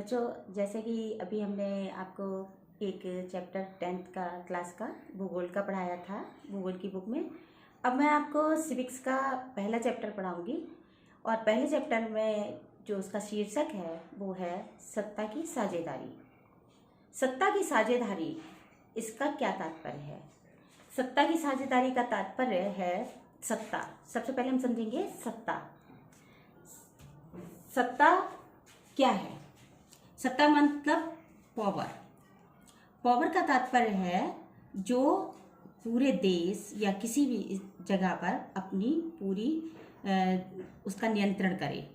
बच्चों, जैसे कि अभी हमने आपको एक चैप्टर 10th का क्लास का भूगोल का पढ़ाया था, भूगोल की बुक में। अब मैं आपको सिविक्स का पहला चैप्टर पढ़ाऊंगी और पहले चैप्टर में जो उसका शीर्षक है वो है सत्ता की साझेदारी। सत्ता की साझेदारी, इसका क्या तात्पर्य है? सत्ता की साझेदारी का तात्पर्य है सत्ता। सबसे पहले हम समझेंगे सत्ता। सत्ता क्या है? सत्ता मतलब पावर। पावर का तात्पर्य है जो पूरे देश या किसी भी जगह पर अपनी पूरी उसका नियंत्रण करे।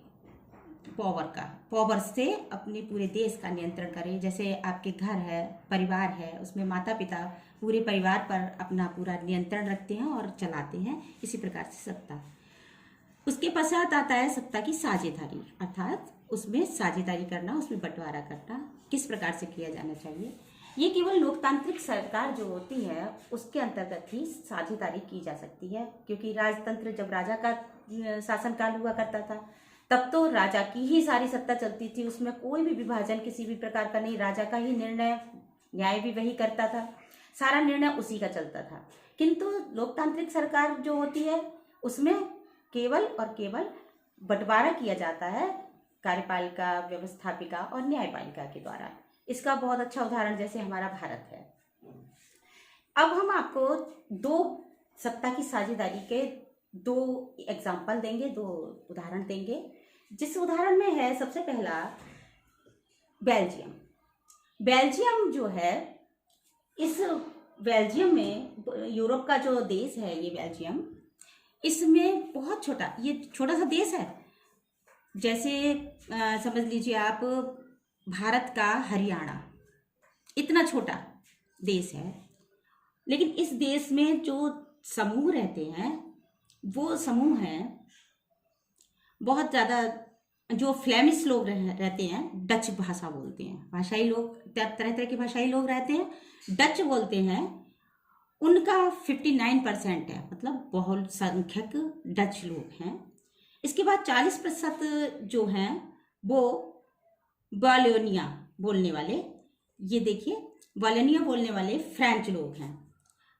पावर से अपने पूरे देश का नियंत्रण करे। जैसे आपके घर है, परिवार है, उसमें माता पिता पूरे परिवार पर अपना पूरा नियंत्रण रखते हैं और चलाते हैं। इसी प्रकार से सत्ता। उसके पश्चात आता है सत्ता की साझेदारी, अर्थात उसमें साझेदारी करना, उसमें बंटवारा करना किस प्रकार से किया जाना चाहिए। ये केवल लोकतांत्रिक सरकार जो होती है उसके अंतर्गत ही साझेदारी की जा सकती है, क्योंकि राजतंत्र जब राजा का शासनकाल हुआ करता था तब तो राजा की ही सारी सत्ता चलती थी। उसमें कोई भी विभाजन किसी भी प्रकार का नहीं, राजा का ही निर्णय, न्याय भी वही करता था, सारा निर्णय उसी का चलता था। किंतु लोकतांत्रिक सरकार जो होती है उसमें केवल और केवल बंटवारा किया जाता है कार्यपालिका, व्यवस्थापिका और न्यायपालिका के द्वारा। इसका बहुत अच्छा उदाहरण जैसे हमारा भारत है। अब हम आपको दो सत्ता की साझेदारी के दो एग्जाम्पल देंगे, दो उदाहरण देंगे। जिस उदाहरण में है सबसे पहला बेल्जियम। बेल्जियम जो है, इस बेल्जियम में, यूरोप का जो देश है ये बेल्जियम, इसमें बहुत छोटा, ये छोटा सा देश है। जैसे समझ लीजिए आप भारत का हरियाणा, इतना छोटा देश है। लेकिन इस देश में जो समूह रहते हैं वो समूह हैं बहुत ज़्यादा। जो फ्लेमिश लोग रहते हैं, डच भाषा बोलते हैं, भाषाई लोग, तरह तरह के भाषाई लोग रहते हैं, डच बोलते हैं। उनका 59% है, मतलब बहुसंख्यक डच लोग हैं। इसके बाद 40% जो हैं वो वालोनिया बोलने वाले, ये देखिए वालोनिया बोलने वाले फ्रेंच लोग हैं,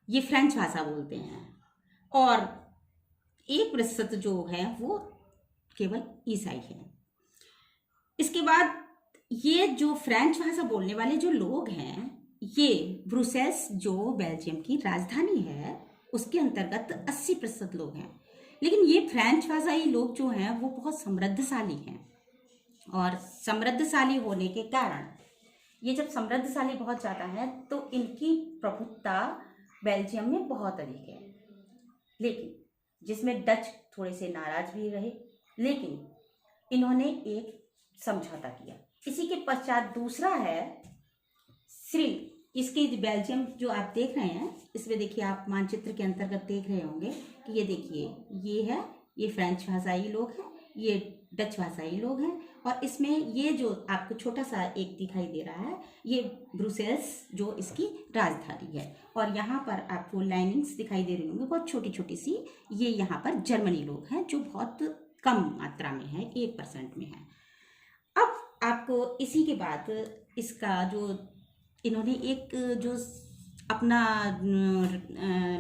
ये फ्रेंच भाषा बोलते हैं। और 1% जो है वो केवल ईसाई है। इसके बाद ये जो फ्रेंच भाषा बोलने वाले जो लोग हैं, ये ब्रुसेल्स जो बेल्जियम की राजधानी है उसके अंतर्गत 80% लोग हैं। लेकिन ये फ्रेंच भाषाई लोग जो हैं वो बहुत समृद्धशाली हैं, और समृद्धशाली होने के कारण, ये जब समृद्धशाली बहुत ज़्यादा है तो इनकी प्रभुत्ता बेल्जियम में बहुत अधिक है। लेकिन जिसमें डच थोड़े से नाराज भी रहे, लेकिन इन्होंने एक समझौता किया। इसी के पश्चात दूसरा है श्री। इसकी बेल्जियम जो आप देख रहे हैं, इसमें देखिए आप मानचित्र के अंतर्गत देख रहे होंगे कि ये देखिए, ये है, ये फ्रेंच भाषाई लोग हैं, ये डच भाषाई लोग हैं, और इसमें ये जो आपको छोटा सा एक दिखाई दे रहा है, ये ब्रुसेल्स जो इसकी राजधानी है। और यहाँ पर आपको लाइनिंग्स दिखाई दे रही होंगी बहुत छोटी छोटी सी, ये यहाँ पर जर्मनी लोग हैं जो बहुत कम मात्रा में है, 1% में है। अब आपको इसी के बाद इसका जो इन्होंने एक जो अपना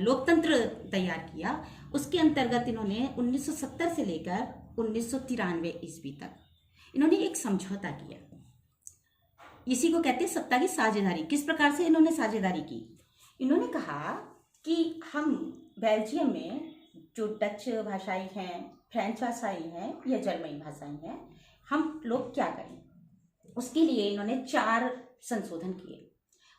लोकतंत्र तैयार किया, उसके अंतर्गत इन्होंने 1970 से लेकर 1993 ईस्वी तक इन्होंने एक समझौता किया। इसी को कहते हैं सत्ता की साझेदारी। किस प्रकार से इन्होंने साझेदारी की? इन्होंने कहा कि हम बेल्जियम में जो डच भाषाई हैं, फ्रेंच भाषाई हैं या जर्मनी भाषाई हैं, हम लोग क्या करें? उसके लिए इन्होंने 4 संशोधन किए।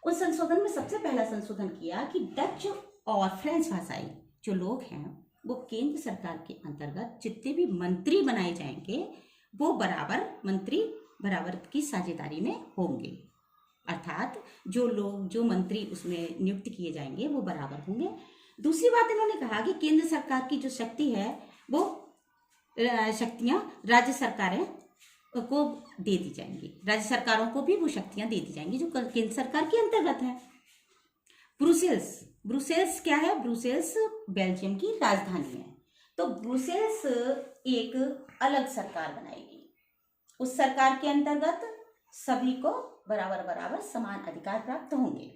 उस संशोधन में सबसे पहला संशोधन किया कि डच और फ्रेंच भाषाई जो लोग हैं वो केंद्र सरकार के अंतर्गत जितने भी मंत्री बनाए जाएंगे वो बराबर मंत्री बराबर की साझेदारी में होंगे। अर्थात जो लोग, जो मंत्री उसमें नियुक्त किए जाएंगे वो बराबर होंगे। दूसरी बात इन्होंने कहा कि केंद्र सरकार की जो शक्ति है वो शक्तियां राज्य सरकारें को दे दी जाएंगी, राज्य सरकारों को भी वो शक्तियां दे दी जाएंगी जो केंद्र सरकार के अंतर्गत है। ब्रुसेल्स क्या है? ब्रुसेल्स बेल्जियम की राजधानी है। तो ब्रुसेल्स एक अलग सरकार बनाएगी। उस सरकार के अंतर्गत सभी को बराबर बराबर समान अधिकार प्राप्त होंगे।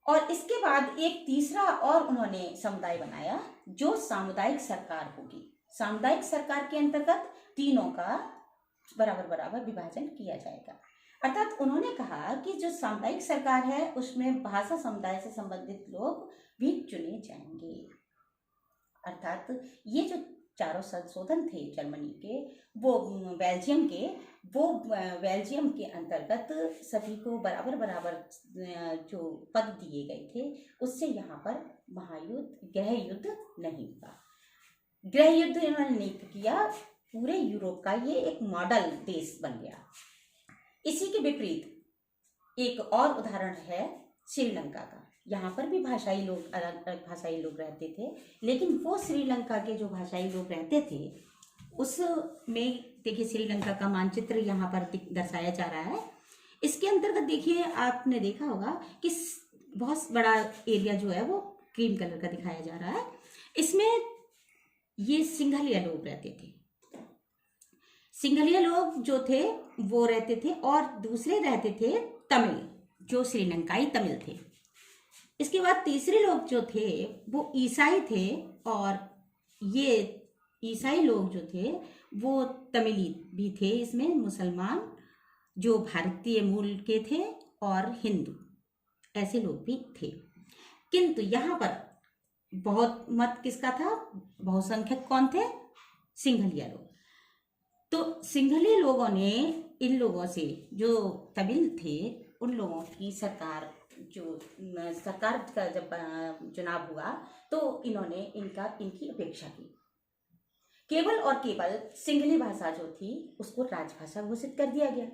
और इसके बाद एक तीसरा और उन्होंने समुदाय बनाया जो सामुदायिक सरकार होगी। सामुदायिक सरकार के अंतर्गत तीनों का बराबर बराबर विभाजन किया जाएगा। अर्थात उन्होंने कहा कि जो सामुदायिक सरकार है उसमें भाषा समुदाय से संबंधित लोग भी चुने जाएंगे। अर्थात ये जो चारों संशोधन थे जर्मनी के, वो बेल्जियम के अंतर्गत सभी को बराबर बराबर जो पद दिए गए थे, उससे यहाँ पर गृह युद्ध नहीं हुआ। गृह युद्ध इन्होंने नहीं किया, पूरे यूरोप का ये एक मॉडल देश बन गया। इसी के विपरीत एक और उदाहरण है श्रीलंका का। यहाँ पर भी भाषाई लोग, अलग अलग भाषाई लोग रहते थे, लेकिन वो श्रीलंका के जो भाषाई लोग रहते थे उसमें देखिए श्रीलंका का मानचित्र यहाँ पर दर्शाया जा रहा है। इसके अंतर्गत देखिए, आपने देखा होगा कि बहुत बड़ा एरिया जो है वो क्रीम कलर का दिखाया जा रहा है। इसमें ये सिंघलिया लोग रहते थे। सिंघलिया लोग जो थे वो रहते थे, और दूसरे रहते थे तमिल, जो श्रीलंकाई तमिल थे। इसके बाद तीसरे लोग जो थे वो ईसाई थे, और ये ईसाई लोग जो थे वो तमिली भी थे। इसमें मुसलमान जो भारतीय मूल के थे और हिंदू, ऐसे लोग भी थे। किंतु यहाँ पर बहुत मत किसका था? बहुसंख्यक कौन थे? सिंघलिया लोग। तो सिंघली लोगों ने इन लोगों से, जो तमिल थे, उन लोगों की सरकार का जब चुनाव हुआ तो इन्होंने इनकी उपेक्षा की। केवल और केवल सिंघली भाषा जो थी उसको राजभाषा घोषित कर दिया गया।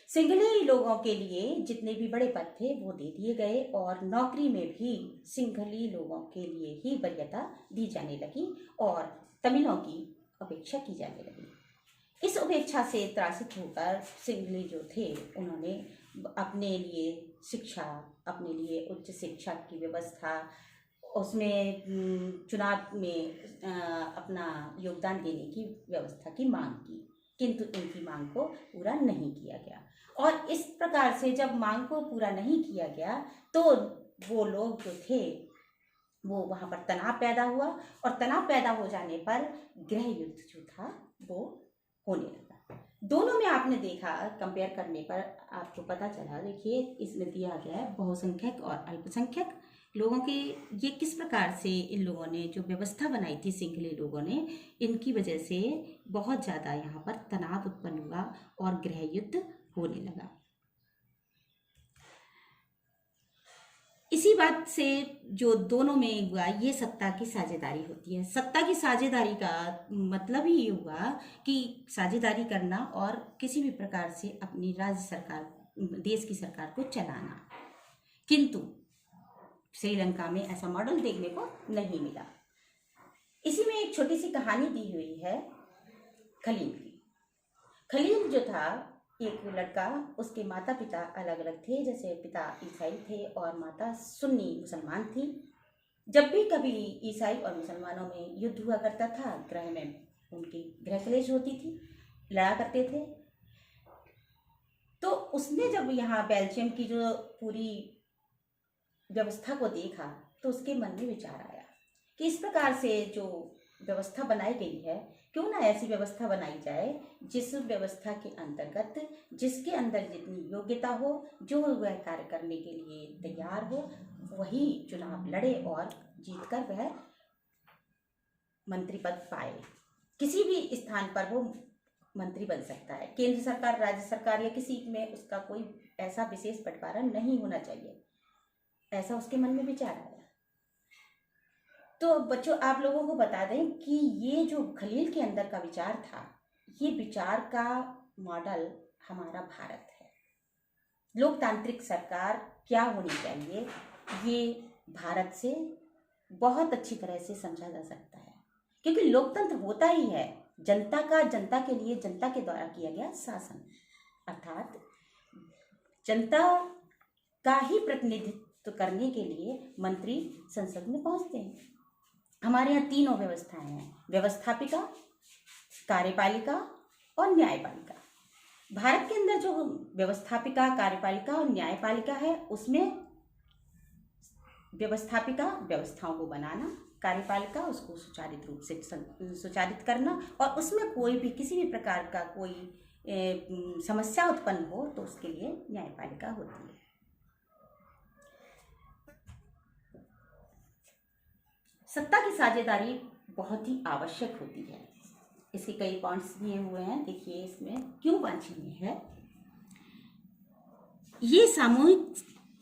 सिंघली लोगों के लिए जितने भी बड़े पद थे वो दे दिए गए, और नौकरी में भी सिंघली लोगों के लिए ही वरीयता दी जाने लगी और तमिलों की उपेक्षा की जाने लगी। इस उपेक्षा से त्रासित होकर सिंघली जो थे उन्होंने अपने लिए शिक्षा, अपने लिए उच्च शिक्षा की व्यवस्था, उसमें चुनाव में अपना योगदान देने की व्यवस्था की मांग की, किंतु इनकी मांग को पूरा नहीं किया गया। और इस प्रकार से जब मांग को पूरा नहीं किया गया तो वो लोग जो थे वो वहाँ पर तनाव पैदा हुआ, और तनाव पैदा हो जाने पर गृह युद्ध जो था वो होने लगा। दोनों में आपने देखा, कंपेयर करने पर आपको पता चला। देखिए इसमें दिया गया है बहुसंख्यक और अल्पसंख्यक लोगों के, ये किस प्रकार से इन लोगों ने जो व्यवस्था बनाई थी सिंघली लोगों ने, इनकी वजह से बहुत ज़्यादा यहाँ पर तनाव उत्पन्न हुआ और गृह युद्ध होने लगा। इसी बात से जो दोनों में हुआ, ये सत्ता की साझेदारी होती है। सत्ता की साझेदारी का मतलब ही ये हुआ कि साझेदारी करना और किसी भी प्रकार से अपनी राज्य सरकार, देश की सरकार को चलाना। किंतु श्रीलंका में ऐसा मॉडल देखने को नहीं मिला। इसी में एक छोटी सी कहानी दी हुई है खलील की। खलील जो था एक लड़का, उसके माता पिता अलग अलग थे। जैसे पिता ईसाई थे और माता सुन्नी मुसलमान थी। जब भी कभी ईसाई और मुसलमानों में युद्ध हुआ करता था, गृह में उनकी गृह क्लेश होती थी, लड़ा करते थे। तो उसने जब यहाँ बेल्जियम की जो पूरी व्यवस्था को देखा तो उसके मन में विचार आया कि इस प्रकार से जो व्यवस्था बनाई गई है, क्यों ना ऐसी व्यवस्था बनाई जाए जिस व्यवस्था के अंतर्गत जिसके अंदर जितनी योग्यता हो, जो वह कार्य करने के लिए तैयार हो, वही चुनाव लड़े और जीतकर वह मंत्री पद पाए। किसी भी स्थान पर वो मंत्री बन सकता है। केंद्र सरकार, राज्य सरकार या किसी में उसका कोई ऐसा विशेष बंटवारा नहीं होना चाहिए, ऐसा उसके मन में विचार आया। तो बच्चों, आप लोगों को बता दें कि ये जो खलील के अंदर का विचार था, ये विचार का मॉडल हमारा भारत है। लोकतांत्रिक सरकार क्या होनी चाहिए, ये भारत से बहुत अच्छी तरह से समझा जा सकता है। क्योंकि लोकतंत्र होता ही है जनता का, जनता के लिए, जनता के द्वारा किया गया शासन। अर्थात जनता का ही प्रतिनिधित्व करने के लिए मंत्री संसद में पहुंचते हैं। हमारे यहाँ तीनों व्यवस्थाएं हैं, व्यवस्थापिका, कार्यपालिका और न्यायपालिका। भारत के अंदर जो व्यवस्थापिका, कार्यपालिका और न्यायपालिका है, उसमें व्यवस्थापिका व्यवस्थाओं को बनाना, कार्यपालिका उसको सुचारित रूप से सुचारित करना, और उसमें कोई भी किसी भी प्रकार का कोई समस्या उत्पन्न हो तो उसके लिए न्यायपालिका होती है। सत्ता की साझेदारी बहुत ही आवश्यक होती है। इसके कई पॉइंट्स दिए हुए हैं, देखिए इसमें क्यों वांछनीय है। ये सामूहिक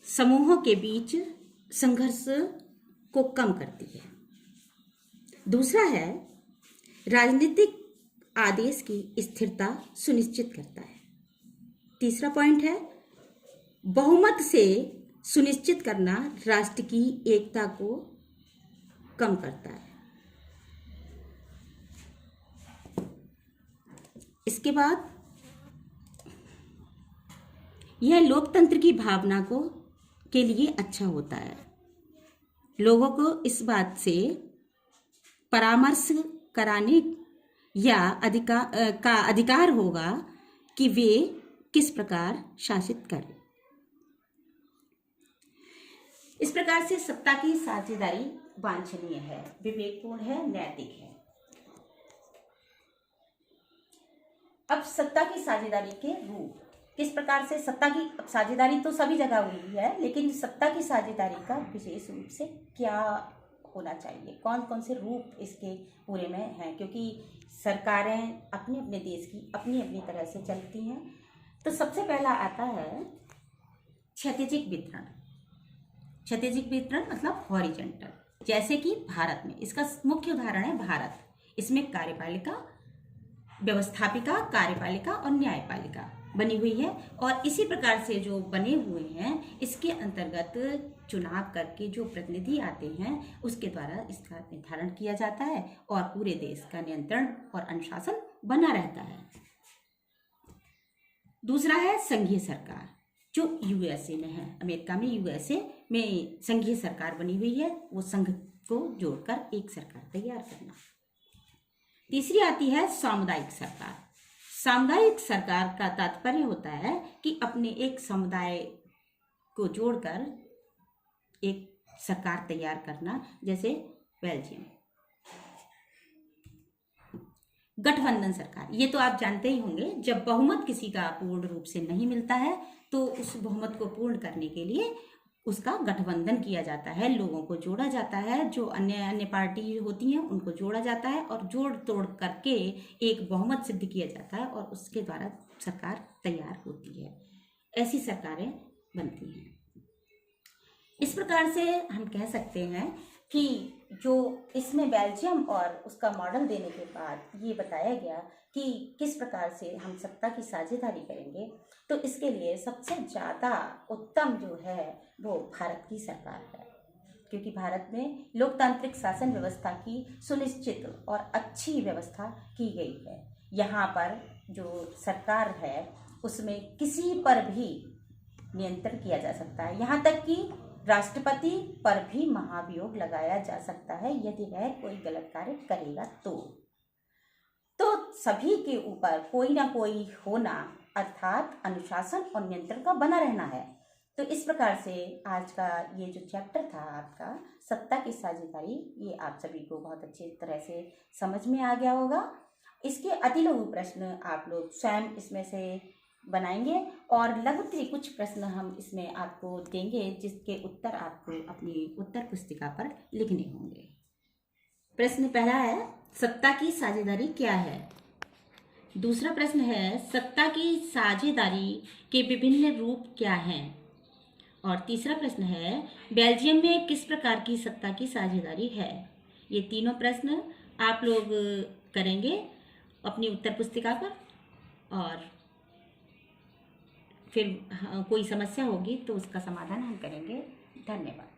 समूहों के बीच संघर्ष को कम करती है। दूसरा है, राजनीतिक आदेश की स्थिरता सुनिश्चित करता है। तीसरा पॉइंट है, बहुमत से सुनिश्चित करना राष्ट्र की एकता को कम करता है। इसके बाद यह लोकतंत्र की भावना को के लिए अच्छा होता है। लोगों को इस बात से परामर्श कराने या अधिकार होगा कि वे किस प्रकार शासित करें। इस प्रकार से सत्ता की साझेदारी वांछनीय है, विवेकपूर्ण है, नैतिक है। अब सत्ता की साझेदारी के रूप, किस प्रकार से सत्ता की साझेदारी तो सभी जगह हुई है, लेकिन सत्ता की साझेदारी का विशेष रूप से क्या होना चाहिए, कौन कौन से रूप इसके पूरे में हैं, क्योंकि सरकारें अपने अपने देश की अपनी अपनी तरह से चलती हैं। तो सबसे पहला आता है क्षैतिजिक वितरण। क्षैतिजिक वितरण मतलब हॉरिजॉन्टल, जैसे कि भारत में इसका मुख्य उदाहरण है भारत। इसमें कार्यपालिका, व्यवस्थापिका, कार्यपालिका और न्यायपालिका बनी हुई है, और इसी प्रकार से जो बने हुए हैं इसके अंतर्गत चुनाव करके जो प्रतिनिधि आते हैं उसके द्वारा इसका निर्धारण किया जाता है और पूरे देश का नियंत्रण और अनुशासन बना रहता है। दूसरा है संघीय सरकार, जो यूएसए में है। अमेरिका में यूएसए में संघीय सरकार बनी हुई है, वो संघ को जोड़कर एक सरकार तैयार करना। तीसरी आती है सामुदायिक सरकार। सामुदायिक सरकार का तात्पर्य होता है कि अपने एक समुदाय को जोड़कर एक सरकार तैयार करना, जैसे बेल्जियम। गठबंधन सरकार, ये तो आप जानते ही होंगे, जब बहुमत किसी का पूर्ण रूप से नहीं मिलता है तो उस बहुमत को पूर्ण करने के लिए उसका गठबंधन किया जाता है, लोगों को जोड़ा जाता है, जो अन्य अन्य पार्टी होती हैं उनको जोड़ा जाता है और जोड़ तोड़ करके एक बहुमत सिद्ध किया जाता है और उसके द्वारा सरकार तैयार होती है। ऐसी सरकारें बनती हैं। इस प्रकार से हम कह सकते हैं कि जो इसमें बेल्जियम और उसका मॉडल देने के बाद ये बताया गया कि किस प्रकार से हम सत्ता की साझेदारी करेंगे, तो इसके लिए सबसे ज़्यादा उत्तम जो है वो भारत की सरकार है, क्योंकि भारत में लोकतांत्रिक शासन व्यवस्था की सुनिश्चित और अच्छी व्यवस्था की गई है। यहाँ पर जो सरकार है उसमें किसी पर भी नियंत्रण किया जा सकता है, यहाँ तक कि राष्ट्रपति पर भी महाभियोग लगाया जा सकता है यदि वह कोई गलत कार्य करेगा तो सभी के ऊपर कोई ना कोई होना, अर्थात अनुशासन और नियंत्रण का बना रहना है। तो इस प्रकार से आज का ये जो चैप्टर था आपका सत्ता की साझेदारी, ये आप सभी को बहुत अच्छी तरह से समझ में आ गया होगा। इसके अति लघु प्रश्न आप लोग स्वयं इसमें से बनाएंगे और लघुत्री कुछ प्रश्न हम इसमें आपको देंगे जिसके उत्तर आपको अपनी उत्तर पुस्तिका पर लिखने होंगे। प्रश्न पहला है, सत्ता की साझेदारी क्या है? दूसरा प्रश्न है, सत्ता की साझेदारी के विभिन्न रूप क्या हैं? और तीसरा प्रश्न है, बेल्जियम में किस प्रकार की सत्ता की साझेदारी है? ये तीनों प्रश्न आप लोग करेंगे अपनी उत्तर पुस्तिका पर, और फिर कोई समस्या होगी तो उसका समाधान हम करेंगे। धन्यवाद।